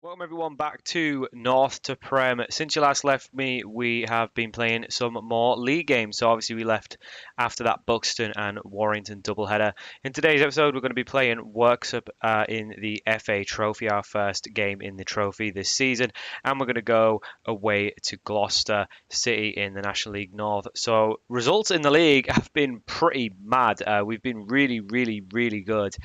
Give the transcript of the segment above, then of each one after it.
Welcome everyone back to North to Prem. Since you last left me, we have been playing some more league games. So obviously we left after that Buxton and Warrington doubleheader. In today's episode, we're going to be playing Worksop in the FA Trophy, our first game in the trophy this season, and we're going to go away to Gloucester City in the National League North. So results in the league have been pretty mad. We've been really good.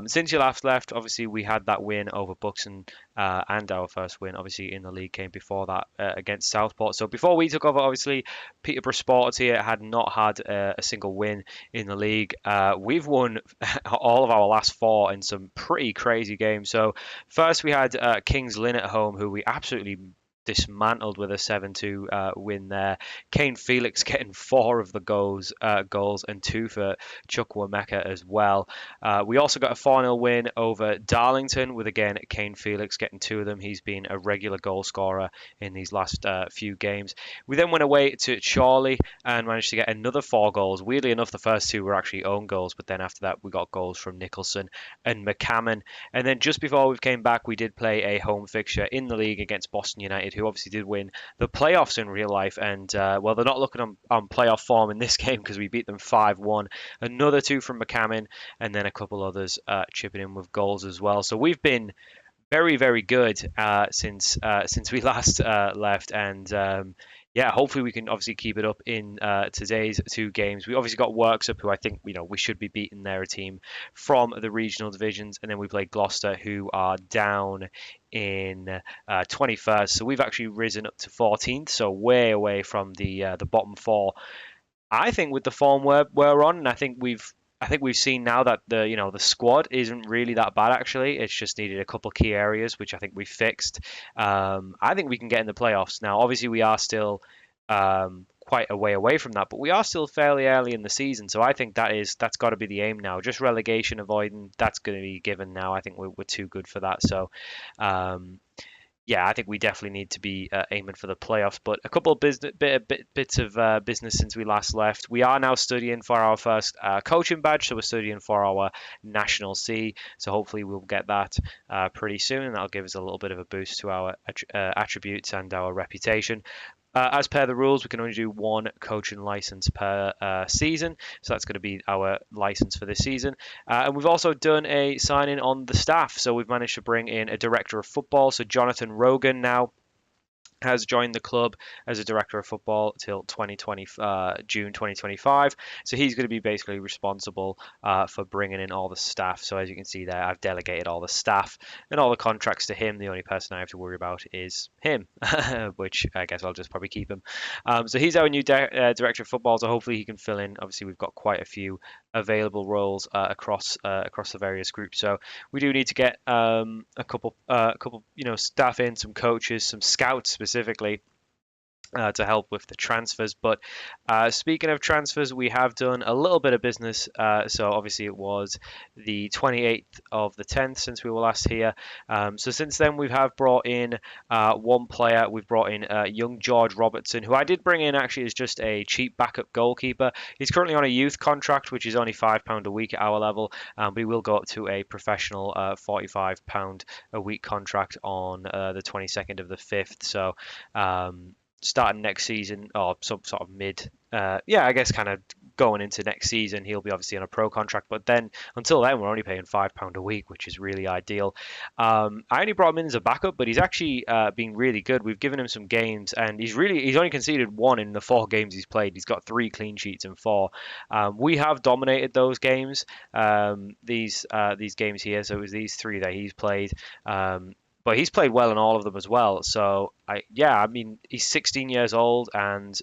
Since you last left, obviously we had that win over Buxton and our first win, obviously, in the league came before that against Southport. So before we took over, obviously, Peterborough Sports here had not had a single win in the league. We've won all of our last four in some pretty crazy games. So first we had Kings Lynn at home, who we absolutely dismantled with a 7-2 win there. Kane Felix getting four of the goals and two for Chukwuemeka as well. We also got a 4-0 win over Darlington with, again, Kane Felix getting two of them. He's been a regular goal scorer in these last few games. We then went away to Chorley and managed to get another four goals. Weirdly enough, the first two were actually own goals, but then after that we got goals from Nicholson and McCammon. And then just before we came back, we did play a home fixture in the league against Boston United, who obviously did win the playoffs in real life. And, well, they're not looking on playoff form in this game because we beat them 5-1. Another two from McCammon, and then a couple others chipping in with goals as well. So we've been very good since we last left, and yeah, hopefully we can obviously keep it up in today's two games. We obviously got Worksop, who I think we should be beating. They're a team from the regional divisions, and then we play Gloucester, who are down in 21st. So we've actually risen up to 14th, so way away from the bottom four. I think with the form we're on, and I think we've seen now that the squad isn't really that bad actually. It's just needed a couple key areas, which I think we fixed. I think we can get in the playoffs now. Obviously, we are still quite a way away from that, but we are still fairly early in the season. So I think that's got to be the aim now. Just relegation avoiding, that's going to be given now. I think we're too good for that. So. Yeah, I think we definitely need to be aiming for the playoffs. But a couple of bits of business since we last left. We are now studying for our first coaching badge, so we're studying for our National C. So hopefully we'll get that pretty soon, and that'll give us a little bit of a boost to our attributes and our reputation. As per the rules, we can only do one coaching license per season, so that's going to be our license for this season. And we've also done a signing on the staff, so we've managed to bring in a director of football. So Jonathan Rogan now has joined the club as a director of football till June 2025. So he's going to be basically responsible for bringing in all the staff. So as you can see there, I've delegated all the staff and all the contracts to him. The only person I have to worry about is him, which I guess I'll just probably keep him. So he's our new director of football. So hopefully he can fill in. Obviously, we've got quite a few available roles across the various groups. So we do need to get a couple staff in, some coaches, some scouts specifically. To help with the transfers. But speaking of transfers, we have done a little bit of business. So obviously it was the 28th of the 10th since we were last here. So since then we have brought in one player. We've brought in young George Robertson, who I did bring in actually as just a cheap backup goalkeeper. He's currently on a youth contract, which is only £5 a week at our level. But he will go up to a professional £45 a week contract on the 22nd of the 5th. So starting next season or some sort of I guess kind of going into next season, he'll be obviously on a pro contract, but then until then we're only paying £5 a week, which is really ideal. I only brought him in as a backup, but he's actually been really good. We've given him some games, and he's only conceded one in the four games he's played. He's got 3 clean sheets in 4. We have dominated those games, these games here. So it was these 3 that he's played. But he's played well in all of them as well. So, I mean, he's 16 years old and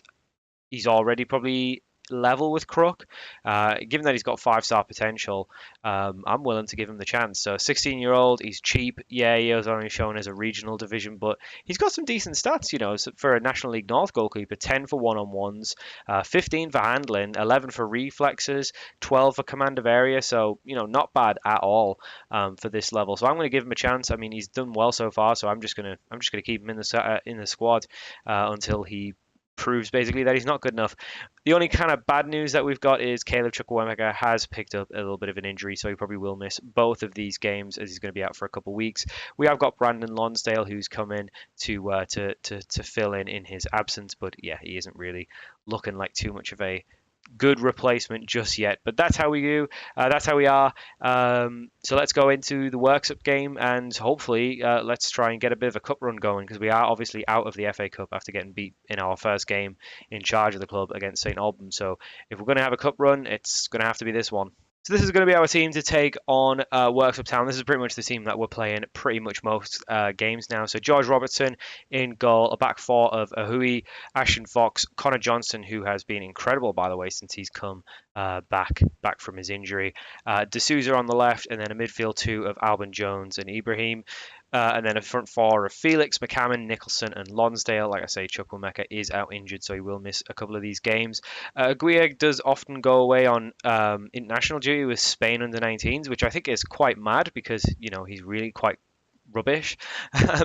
he's already probably level with Crook. Given that he's got 5-star potential, I'm willing to give him the chance. So 16-year-old, he's cheap. Yeah, he was only shown as a regional division, but he's got some decent stats, for a National League North goalkeeper. 10 for one-on-ones, 15 for handling, 11 for reflexes, 12 for command of area. So, not bad at all for this level. So I'm going to give him a chance. I mean, he's done well so far, so I'm just gonna keep him in the squad until he proves basically that he's not good enough. The only kind of bad news that we've got is Caleb Chukwuemeka has picked up a little bit of an injury, so he probably will miss both of these games as he's going to be out for a couple of weeks. We have got Brandon Lonsdale who's come in to fill in his absence, but yeah, he isn't really looking like too much of a good replacement just yet. But that's how we do. That's how we are. So let's go into the Works Up game and hopefully let's try and get a bit of a cup run going because we are obviously out of the FA Cup after getting beat in our first game in charge of the club against St Albans. So if we're going to have a cup run, it's going to have to be this one. So this is going to be our team to take on Works Up Town. This is pretty much the team that we're playing pretty much most games now. So George Robertson in goal, a back four of Ahui, Ashton Fox, Connor Johnson, who has been incredible by the way since he's come back from his injury. D'Souza on the left, and then a midfield two of Alban Jones and Ibrahim. And then a front four of Felix, McCammon, Nicholson, and Lonsdale. Like I say, Chukwuemeka is out injured, so he will miss a couple of these games. Guia does often go away on international duty with Spain under 19s, which I think is quite mad because, you know, he's really quite rubbish.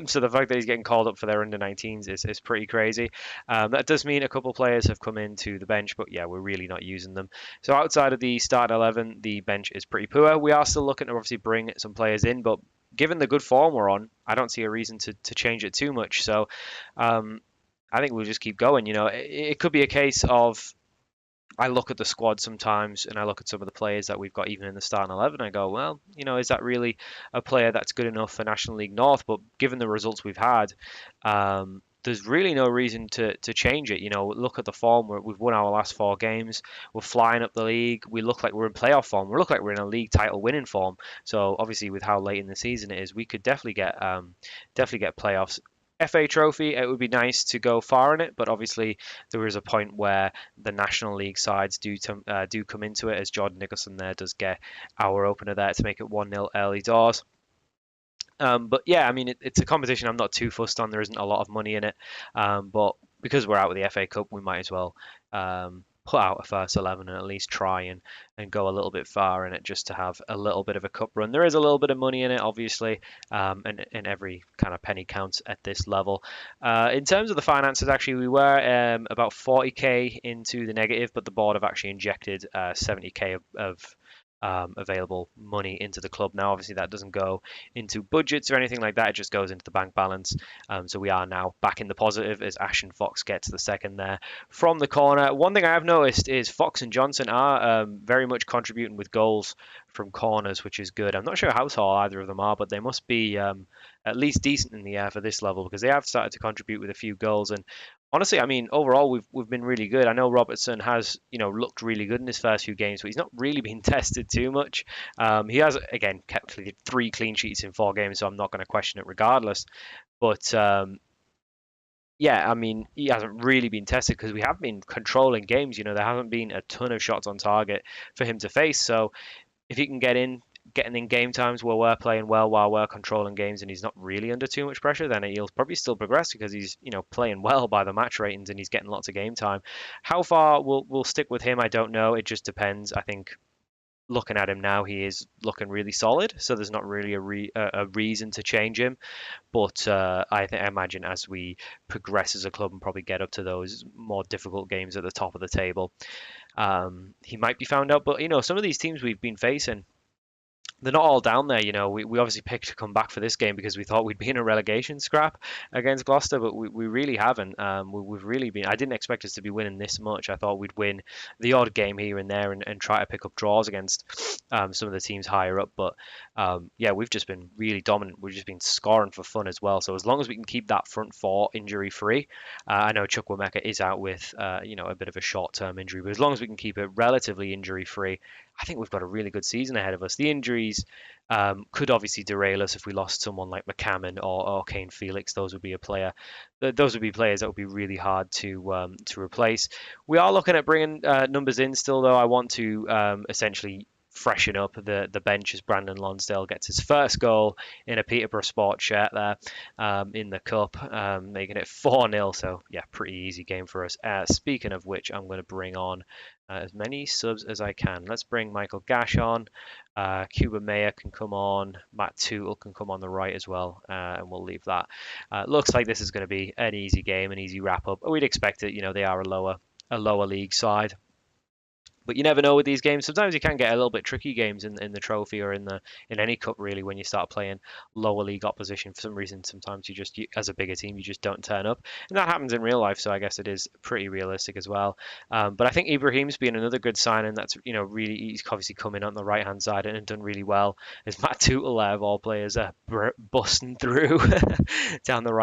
So the fact that he's getting called up for their under 19s is pretty crazy. That does mean a couple of players have come into the bench, but yeah, we're really not using them. So outside of the start 11, the bench is pretty poor. We are still looking to obviously bring some players in, but given the good form we're on, I don't see a reason to change it too much. So I think we'll just keep going. You know, it could be a case of I look at the squad sometimes and I look at some of the players that we've got even in the starting 11. I go, well, you know, is that really a player that's good enough for National League North? But given the results we've had, there's really no reason to change it. You know, look at the form. We've won our last 4 games. We're flying up the league. We look like we're in playoff form. We look like we're in a league title winning form. So obviously, with how late in the season it is, we could definitely get playoffs. FA Trophy, it would be nice to go far in it, but obviously there is a point where the National League sides do come into it, as Jordan Nicholson there does get our opener there to make it 1-0 early doors. But yeah, I mean, it's a competition I'm not too fussed on. There isn't a lot of money in it, but because we're out with the FA Cup, we might as well put out a first 11 and at least try and go a little bit far in it just to have a little bit of a cup run. There is a little bit of money in it, obviously, and every kind of penny counts at this level. In terms of the finances, actually, we were about 40k into the negative, but the board have actually injected 70k of available money into the club. Now, obviously, that doesn't go into budgets or anything like that. It just goes into the bank balance. So we are now back in the positive as Ashton Fox gets the second there from the corner. One thing I have noticed is Fox and Johnson are very much contributing with goals from corners, which is good. I'm not sure how tall either of them are, but they must be at least decent in the air for this level because they have started to contribute with a few goals. And honestly, I mean, overall, we've been really good. I know Robertson has, you know, looked really good in his first few games, but he's not really been tested too much. He has, again, kept 3 clean sheets in 4 games, so I'm not going to question it regardless. But yeah, I mean, he hasn't really been tested because we have been controlling games. You know, there haven't been a ton of shots on target for him to face. So if he can getting in game times where we're playing well while we're controlling games and he's not really under too much pressure, then he'll probably still progress because he's, you know, playing well by the match ratings and he's getting lots of game time. How far we'll stick with him, I don't know. It just depends. I think looking at him now, he is looking really solid, so there's not really a reason to change him. But I imagine as we progress as a club and probably get up to those more difficult games at the top of the table, he might be found out. But you know, some of these teams we've been facing, they're not all down there. You know, we obviously picked to come back for this game because we thought we'd be in a relegation scrap against Gloucester, but we really haven't. We've really been. I didn't expect us to be winning this much. I thought we'd win the odd game here and there and try to pick up draws against some of the teams higher up. But yeah, we've just been really dominant. We've just been scoring for fun as well. So as long as we can keep that front four injury free, I know Chukwuemeka is out with you know, a bit of a short-term injury, but as long as we can keep it relatively injury free, I think we've got a really good season ahead of us. The injuries could obviously derail us if we lost someone like McCammon or Kane Felix. Those would be players that would be really hard to replace. We are looking at bringing numbers in still, though. I want to essentially freshen up the bench as Brandon Lonsdale gets his first goal in a Peterborough Sport shirt there in the cup, making it 4-0. So yeah, pretty easy game for us. Speaking of which, I'm going to bring on as many subs as I can. Let's bring Michael Gash on. Cuba Mayer can come on. Matt Tootle can come on the right as well, and we'll leave that. Looks like this is going to be an easy game, an easy wrap up. We'd expect it. You know, they are a lower league side. But you never know with these games. Sometimes you can get a little bit tricky games in the trophy or in any cup really when you start playing lower league opposition. For some reason, sometimes as a bigger team you just don't turn up, and that happens in real life. So I guess it is pretty realistic as well. But I think Ibrahim's been another good signing. That's really he's obviously come in on the right hand side and done really well. There's Matt Tootle there of all players busting through down the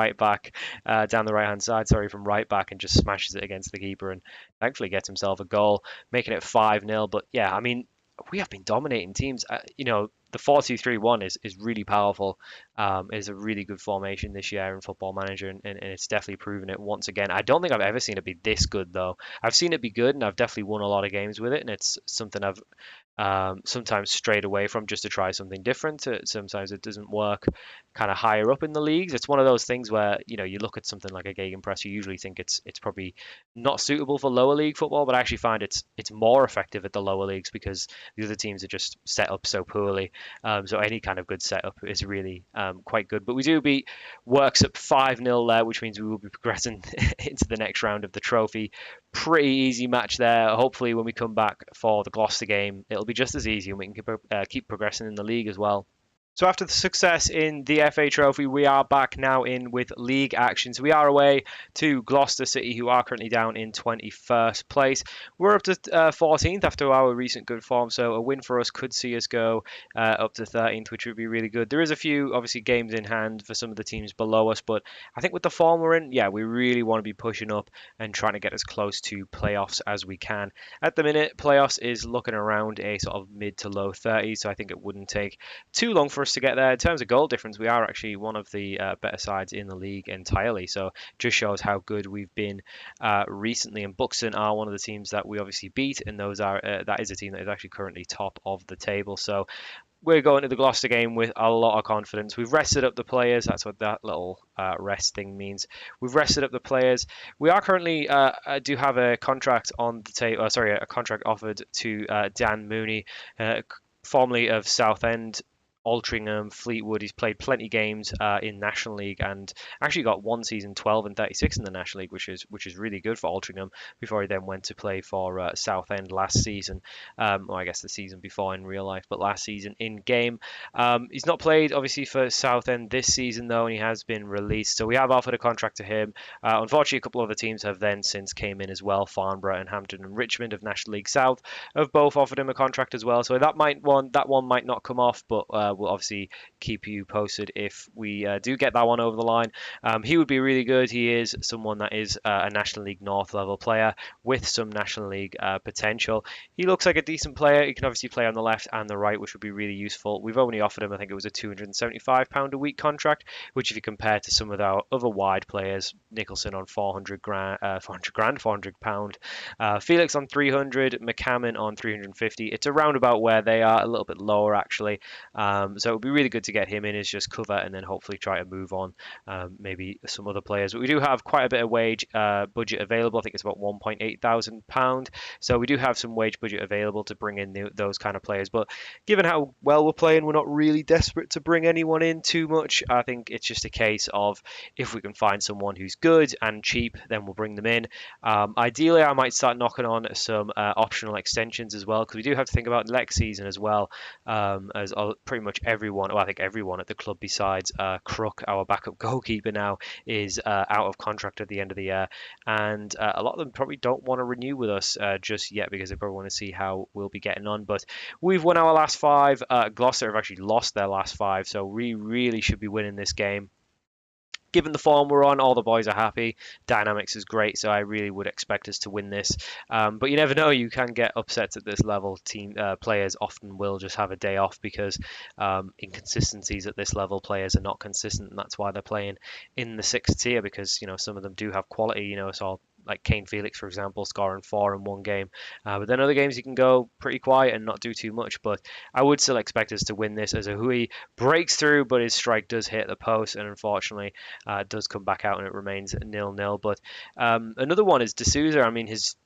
down the right hand side. Sorry, from right back and just smashes it against the keeper and thankfully gets himself a goal, making it 5-0. But yeah, I mean, we have been dominating teams. The 4-2-3-1 is really powerful. Is a really good formation this year in Football Manager, and it's definitely proven it once again. I don't think I've ever seen it be this good, though. I've seen it be good, and I've definitely won a lot of games with it, and it's something I've sometimes strayed away from just to try something different. Sometimes it doesn't work kind of higher up in the leagues. It's one of those things where you look at something like a Gegenpress, you usually think it's probably not suitable for lower league football, but I actually find it's more effective at the lower leagues because the other teams are just set up so poorly. So any kind of good setup is really quite good. But we do beat Works up 5-0 there, which means we will be progressing into the next round of the trophy. Pretty easy match there. Hopefully when we come back for the Gloucester game, it'll be just as easy and we can keep progressing in the league as well. So after the success in the FA Trophy, we are back now in with league actions. We are away to Gloucester City, who are currently down in 21st place. We're up to 14th after our recent good form, so a win for us could see us go up to 13th, which would be really good. There is a few, obviously, games in hand for some of the teams below us, but I think with the form we're in, yeah, we really want to be pushing up and trying to get as close to playoffs as we can. At the minute, playoffs is looking around a sort of mid to low 30s, so I think it wouldn't take too long for us to get there. In terms of goal difference, we are actually one of the better sides in the league entirely. So just shows how good we've been recently. And Buxton are one of the teams that we obviously beat, and that is a team that is actually currently top of the table. So we're going to the Gloucester game with a lot of confidence. We've rested up the players. That's what that little rest thing means. We've rested up the players. We are currently do have a contract on the table. Sorry, a contract offered to Dan Mooney, formerly of Southend, Altrincham, Fleetwood. He's played plenty games in National League and actually got one season 12 and 36 in the National League, which is really good for Altrincham. Before he then went to play for Southend last season, or I guess the season before in real life, but last season in game. He's not played obviously for Southend this season though, and he has been released. So we have offered a contract to him. Unfortunately, a couple of other teams have then since came in as well. Farnborough and Hampton and Richmond of National League South have both offered him a contract as well. So that one might not come off, but we'll obviously keep you posted if we do get that one over the line. He would be really good. He is someone that is a National League North level player with some National League potential. He looks like a decent player. He can obviously play on the left and the right, which would be really useful. We've only offered him, I think it was a £275 a week contract, which if you compare to some of our other wide players, Nicholson on £400, Felix on 300, McCammon on 350. It's around about where they are, a little bit lower actually. So it would be really good to get him in as just cover and then hopefully try to move on maybe some other players. But we do have quite a bit of wage budget available. I think it's about £1,800. So we do have some wage budget available to bring in those kind of players. But given how well we're playing, we're not really desperate to bring anyone in too much. I think it's just a case of if we can find someone who's good and cheap, then we'll bring them in. Ideally, I might start knocking on some optional extensions as well, because we do have to think about next season as well, as pretty much everyone, well, I think everyone at the club besides Crook, our backup goalkeeper now, is out of contract at the end of the year. And a lot of them probably don't want to renew with us just yet because they probably want to see how we'll be getting on. But we've won our last five. Gloucester have actually lost their last five, so we really should be winning this game. Given the form we're on, all the boys are happy. Dynamics is great, so I really would expect us to win this. But you never know, you can get upsets at this level. Players often will just have a day off because inconsistencies at this level, players are not consistent, and that's why they're playing in the sixth tier, because some of them do have quality. So like Kane Felix, for example, scoring 4 in one game. But then other games you can go pretty quiet and not do too much. But I would still expect us to win this as Ahui breaks through, but his strike does hit the post, and unfortunately does come back out, and it remains 0-0. But another one is D'Souza. I mean, his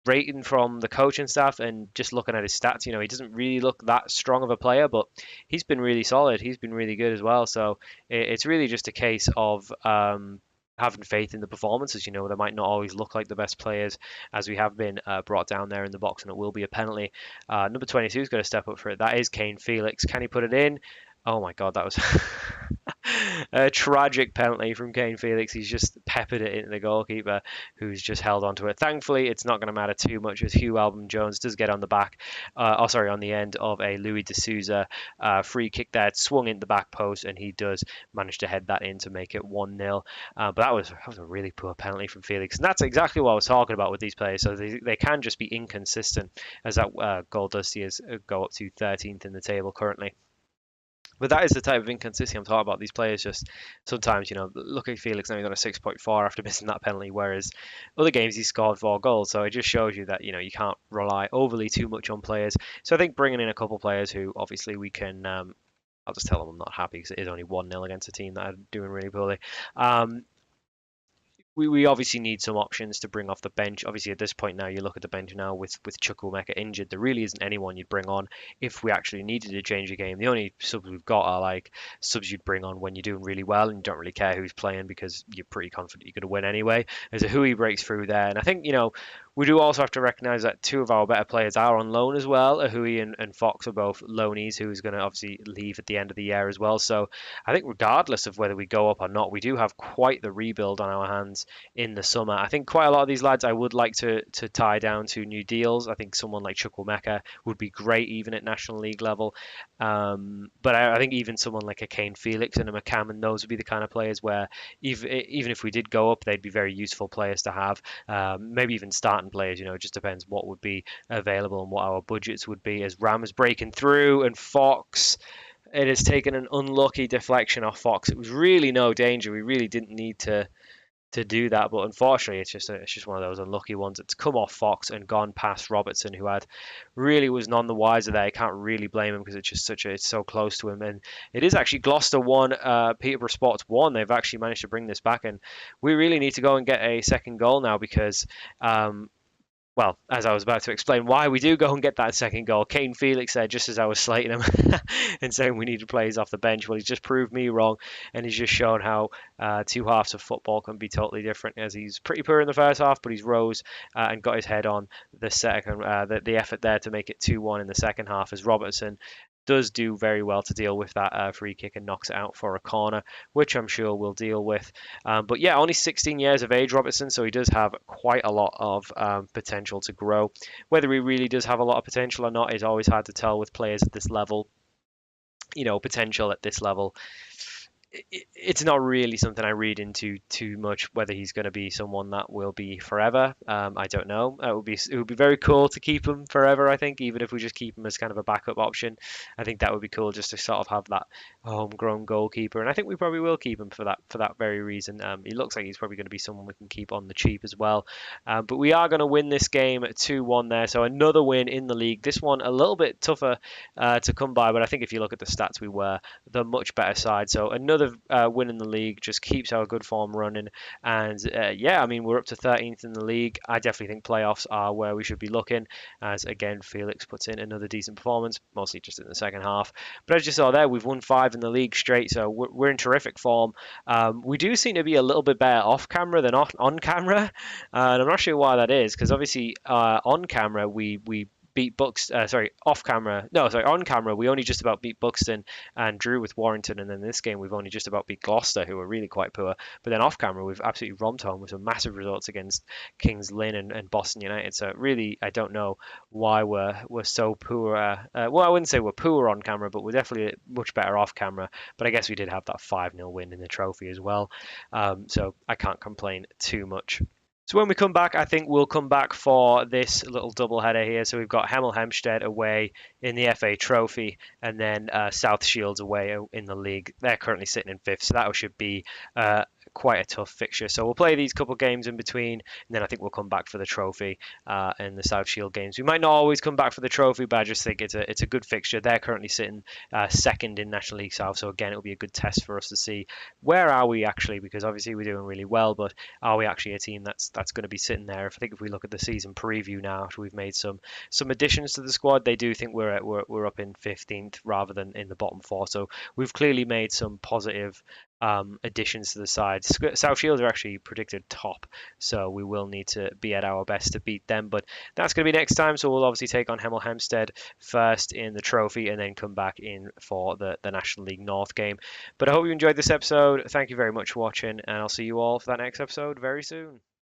rating from the coaching staff and just looking at his stats, he doesn't really look that strong of a player, but he's been really solid. He's been really good as well. So it's really just a case of having faith in the performances. They might not always look like the best players as we have been brought down there in the box, and it will be a penalty. Number 22 is going to step up for it. That is Kane Felix. Can he put it in? Oh my God, that was a tragic penalty from Kane Felix. He's just peppered it into the goalkeeper, who's just held onto it. Thankfully, it's not going to matter too much as Hugh Albon-Jones does get on the back, on the end of a Louis D'Souza free kick there. It swung into the back post, and he does manage to head that in to make it 1-0. But that was a really poor penalty from Felix, and that's exactly what I was talking about with these players. So they can just be inconsistent, as that goal does see us go up to 13th in the table currently. But that is the type of inconsistency I'm talking about. These players just sometimes, look at Felix now, he got a 6.4 after missing that penalty, whereas other games he scored 4 goals. So it just shows you that, you can't rely overly too much on players. So I think bringing in a couple players who obviously we can, I'll just tell them I'm not happy because it is only 1-0 against a team that are doing really poorly. We obviously need some options to bring off the bench. Obviously, at this point now, you look at the bench now with Chukwuemeka injured, there really isn't anyone you'd bring on if we actually needed to change a game. The only subs we've got are like subs you'd bring on when you're doing really well and you don't really care who's playing because you're pretty confident you're going to win anyway. As a Hui breaks through there, and I think, we do also have to recognise that 2 of our better players are on loan as well. Ahui and Fox are both loanees, who's going to obviously leave at the end of the year as well. So I think regardless of whether we go up or not, we do have quite the rebuild on our hands in the summer. I think quite a lot of these lads I would like to tie down to new deals. I think someone like Chukwuemeka would be great even at National League level. But I think even someone like a Kane Felix and a McCammon, those would be the kind of players where even if we did go up, they'd be very useful players to have. Maybe even starting players, it just depends what would be available and what our budgets would be. As Ram is breaking through, and Fox, it has taken an unlucky deflection off Fox. It was really no danger. We really didn't need to do that, but unfortunately it's just one of those unlucky ones. It's come off Fox and gone past Robertson, who was none the wiser there. I can't really blame him because it's so close to him. And it is actually Gloucester 1, Peterborough Sports 1. They've actually managed to bring this back, and we really need to go and get a second goal now because well, as I was about to explain why we do go and get that second goal, Kane Felix there, just as I was slating him and saying we need to play off the bench. Well, he's just proved me wrong, and he's just shown how 2 halves of football can be totally different. As he's pretty poor in the first half, but he's rose and got his head on the second, the effort there to make it 2-1 in the second half, as Robertson does do very well to deal with that free kick and knocks it out for a corner, which I'm sure we'll deal with. But yeah, only 16 years of age, Robertson, so he does have quite a lot of potential to grow. Whether he really does have a lot of potential or not is always hard to tell with players at this level. Potential at this level, it's not really something I read into too much. Whether he's going to be someone that will be forever, I don't know. It would be very cool to keep him forever. I think even if we just keep him as kind of a backup option, I think that would be cool just to sort of have that homegrown goalkeeper. And I think we probably will keep him for that very reason. He looks like he's probably going to be someone we can keep on the cheap as well. But we are going to win this game 2-1 there. So another win in the league. This one a little bit tougher to come by, but I think if you look at the stats, we were the much better side. So another win in the league just keeps our good form running. And yeah, I mean, we're up to 13th in the league. I definitely think playoffs are where we should be looking, as again Felix puts in another decent performance, mostly just in the second half. But as you saw there, we've won 5 in the league straight, so we're in terrific form. We do seem to be a little bit better off camera than on camera, and I'm not sure why that is, because obviously on camera we beat on camera we only just about beat Buxton and drew with Warrington, and then this game we've only just about beat Gloucester, who are really quite poor. But then off camera we've absolutely romped home with some massive results against Kings Lynn and Boston United. So really, I don't know why we're so poor. Well, I wouldn't say we're poor on camera, but we're definitely much better off camera. But I guess we did have that 5-0 win in the trophy as well, so I can't complain too much. So when we come back, I think we'll come back for this little double header here. So we've got Hemel Hempstead away in the FA Trophy, and then South Shields away in the league. They're currently sitting in 5th, so that should be quite a tough fixture. So we'll play these couple games in between, and then I think we'll come back for the trophy in the South Shield games. We might not always come back for the trophy, but I just think it's a good fixture. They're currently sitting second in National League South, so again, it'll be a good test for us to see where are we actually, because obviously we're doing really well, but are we actually a team that's going to be sitting there? If we look at the season preview now, after we've made some additions to the squad, they do think we're up in 15th rather than in the bottom four. So we've clearly made some positive additions to the side. South Shields are actually predicted top, so we will need to be at our best to beat them. But that's going to be next time. So we'll obviously take on Hemel Hempstead first in the trophy, and then come back in for the National League North game. But I hope you enjoyed this episode. Thank you very much for watching, and I'll see you all for that next episode very soon.